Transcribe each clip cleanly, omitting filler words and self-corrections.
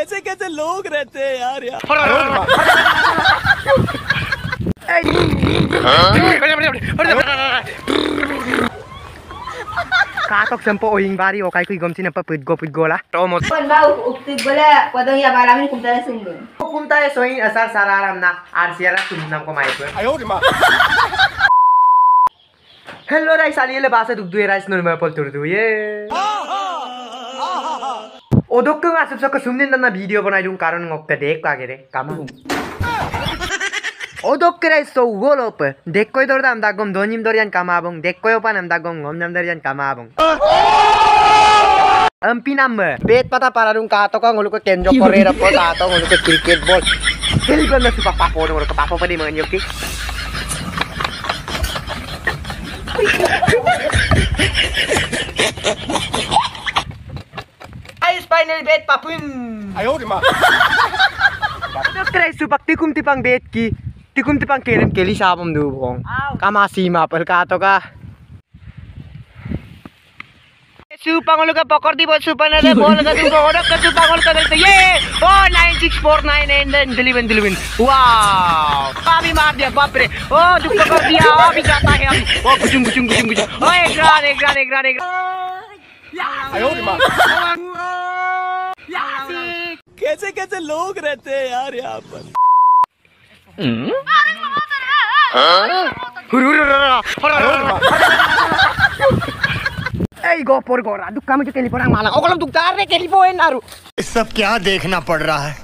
कैसे कैसे लोग रहते हैं यार Katok sempo oing bari o kai kui gom sin apa put go lah. Tomot. Kon mau ukti bola podong ya malamin kumtala sungguh. Kumta soing asar sararam na arsiara sumnam ko mai pun. Hello guys, aliele bahasa duk dua rice normal pol turdu ye. Odok ke ngasep sok sumnin na video banai dung karon ngok ke dek lagi re. Kamu. Odok ke rice so golop. Dek koi dor dam dagom donim dorian kamabong. Dek koi opan am dagom ngom nam dorian kamabong. Ampi number. Bet pata pararung kato ka ngulu ko kenjo korera po kato ngulu ko cricket ball. Kali ba na supa papo ngulu ko papo pa di mga nyoki. Ayos final bet papun. Ayo di ma. Odok ke rice supak tikum tipang bet ki. Tikum tipang kelem keli sabom dubong. Kamasi mapel kato ka. Supang ulo ka pokor di bot supan ada bol ka tu odok ka supang ulo ka dito. Ye! Oh 9649 and then delivery. Wow! Kami maaf dia bapre. Oh duka ka dia abi jata hai abi. Oh kucung. Oh ekran. Ayo di ma. कैसे कैसे लोग रहते हैं यार यहाँ पर Hey gopor gora duk kami ke telepon ang malang. Kalau duk dar re telepon aru. सब क्या देखना पड़ रहा है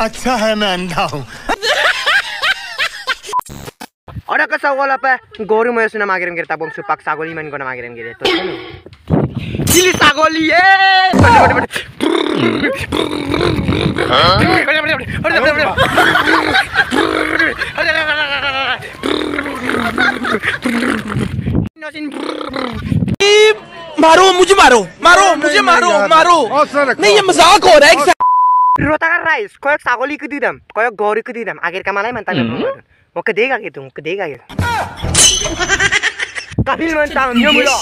अच्छा है मैं अंधा हूँ Ada kesawal apa? Goru mau suna magirim kita bom supak sagoli man gona magirim gitu. Cili sagoli Bade. मुझे मारो नहीं ये मजाक हो रहा है Rotakan rice, koyak sagoli ke didam, koyak gori ke didam. Akhir kamalai mantan mau ke dega gitu. Kabil mantang nyomulo.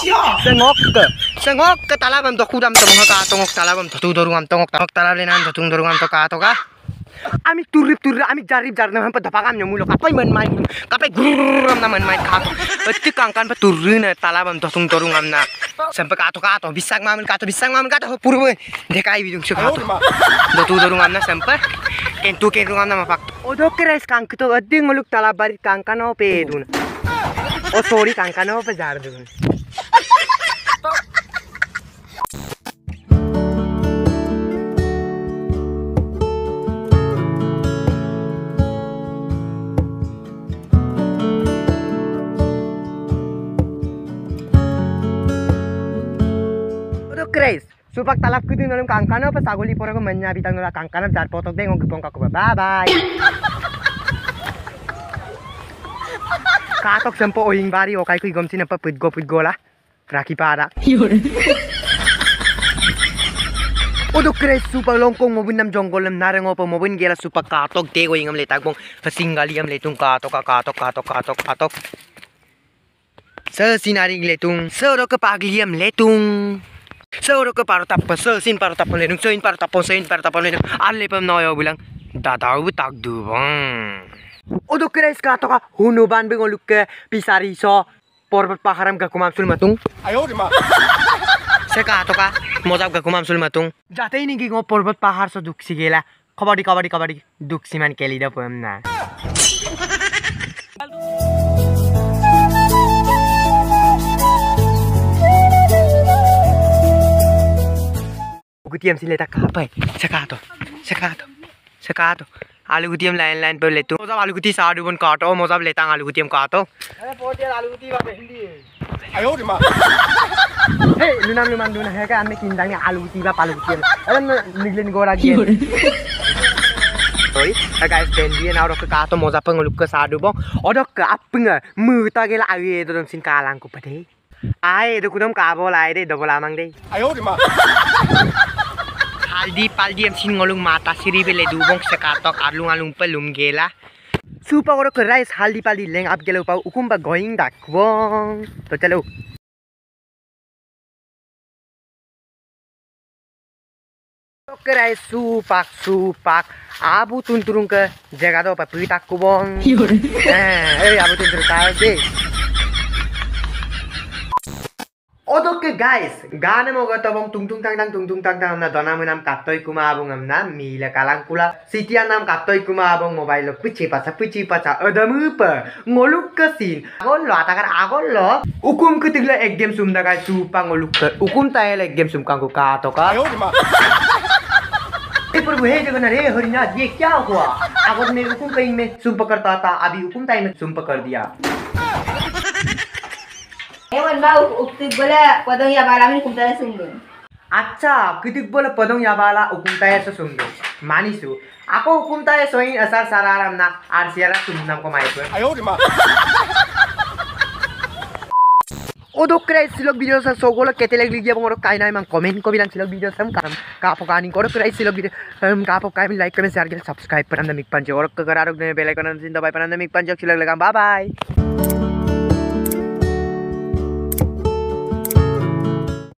Sengok ke talabam to kudam to ka tongok talabam to dorungam tongok talabenan to dorungam to ka to ka. Ami turip ami jarib jarna ham padapagam nyomulo kapai main kapai guram na main ka to. Atti kangkan pa turuna talabam to dorungam na. Sampai ka to bisang mamin ka to purbo dekai bidung su ka to. Do dorungam na sampai kentu kerungam na mapak. Odok ke rice kang to addi ngoluk talabari kangkano pe dun. Oh sorry kangkano pe jar dun. Grace, supak talap kudu nolum kangkano apa sagoli pora ko manya bitang nola kangkano jar potok deng ngong gepong kako bye bye. Katok sempo oing bari o kai kui gom sin apa put go lah. Raki para. Odok Grace supak longkong mobun nam jonggol nam nareng opo mobun gela supak katok de go ingam letak bong kasinggali am letung katok. Sesinari letung, serok ke pagliam letung. Seuro ke paru tapon lenung, sein paru tapon lenung. Alle pam noyo bilang, dadau tak dubang. Odok kira iskato ka hunuban beng oluk ke pisari so porbat paharam ka kumam sul matung. Ayo di ma. Sekato ka mozab ka kumam sul matung. Jate ini ki ngo porbat pahar so duksi gela. Kabadi duksi man keli da pam na. Gutiam sila tak apa? Sekato. Alu gutiam lain per letung. Mozab alu guti sadu pun kato. Mozab letang alu gutiam kato. Alu guti apa hindi? Ayo di ma. Hey, luman duna hai ka ane kindang ni alu guti ba palu gutiam. Alam niglen gora dia. Sorry, guys, bendi na rok kato mozab penguluk ke sadu bong. Odok ke apnga muta gela awe dodom sin kalang ku pade. Ai do kudom kabol ai de double amang de. Ayo di ma. Paldi am sin ngolung mata siri bele dubong sekatok alung pelum gela. Supa oro ke rice haldi paldi leng up gelo pau ukum ba going dak wong. To chalo. Kerai supak abu tunturung ke jaga do papi tak kubong abu tunturung kalde oke guys gane mo gata bong tung tung tang tang na dona menam katoi kuma abung amna mila kalang pula sitian nam katoi kuma abung mobile pichi pacha adamu pa ngoluk kesin agol lo atakar agol lo ukum ketigla ek game sum daga supa ngoluk ke ukum tael ek game sum kangku ka to ka प्रभु हे जगन्नाथ हे हरिनाथ ये क्या हुआ अगर मैं हुकुम कहीं में सुम्प करता था अभी हुकुम टाइम में सुम्प कर दिया Ewan ba uktig bola padang ya bala min kumtala sungguh. अच्छा कितिक बोल पदों या बाला हुकुम ताय सो सुंगे मानिसु ako hukum tayo soin asar sararam na arsiara sumnam ko mai Odok kira silog video sa sogolo keteleg ligya bang orok kain ay mang comment ko bilang silog video sam kam kapok kanin ko orok kira silog video kapok kain like comment share subscribe panandamig panjok orok kagararog na bell icon natin dabay panandamig panjok silog lagang bye bye